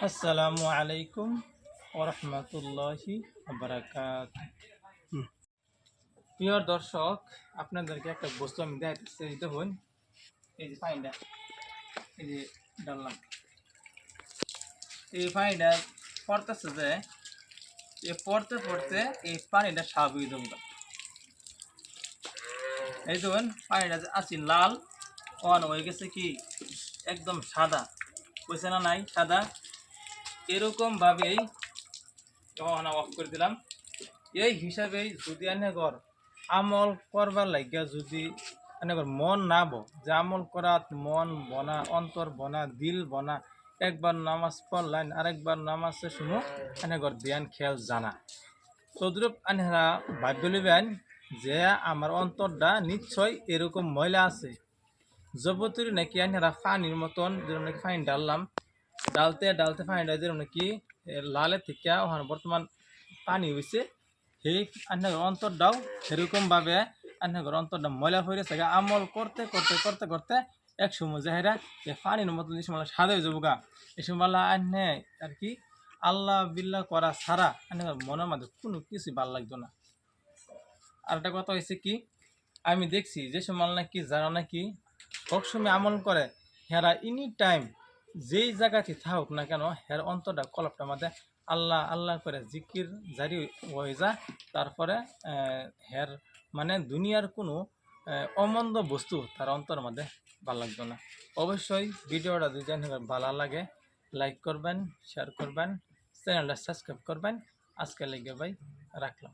আসসালামু আলাইকুম ওরহমতুল্লাহি বারাকাতুহু। প্রিয় দর্শক, আপনাদেরকে একটা বস্তু আমি দেখাচ্ছি। দেখুন, এই যে পানিটা, এই যে ডাললাম, এই পানিটা পড়তেছে যে পড়তে পড়তে এই পানিটা স্বাভাবিক জমল। এই দেখুন, পানিটা যে আছে লাল অন হয়ে গেছে কি একদম সাদা, বুঝছে না? নাই সাদা, এরকম ভাবেই অফ করে দিলাম। এই হিসাবেই যদি আনেগর আমল করবার লাগিয়া যদি আনেগর মন না যে আমল করাত মন বনা, অন্তর বনা, দিল বনা, একবার নামাজ পড়লেন আরেকবার নামাজে শুনো আনেগর ধ্যান খেয়াল জানা তদ্রুপ আনহারা ভাব্য লিবেন যে আমার অন্তরটা নিশ্চয় এরকম ময়লা আছে। জবতুরি নাকি আনহারা পানির মতন যেরকম নাকি পানি ডাললাম, ডালতে ডালতে পানিটা যেরকম নাকি লালের থেকে ওখানে বর্তমান পানি হয়েছে, সেই আন্নাগর অন্তরটাও সেরকমভাবে আন্নাগর অন্তরটা ময়লা হয়ে গেছে। আমল করতে করতে করতে করতে এক সময় যাহেরা পানির মতন যে সময় সাদা হয়ে যাবো গা, এই সময় আন্নে আর কি আল্লাহ বিল্লাহ করা ছাড়া আন্নাগর মনের মধ্যে কোনো কিছুই ভালো লাগতো না। আর একটা কথা হয়েছে কি, আমি দেখছি যে সময় নাকি যারা নাকি সবসময় আমল করে হেরা এনি টাইম যেই জায়গাতে থাকুক না কেন হের অন্তরটা কলপটার মধ্যে আল্লাহ আল্লাহ করে জিকির জারি হয়ে যায়। তারপরে হের মানে দুনিয়ার কোনো অমন্দ বস্তু তার অন্তরের মধ্যে ভালো লাগবে না। অবশ্যই ভিডিওটা যদি ভালো লাগে লাইক করবেন, শেয়ার করবেন, চ্যানেলটা সাবস্ক্রাইব করবেন। আজকে লেগে ভাই রাখলাম।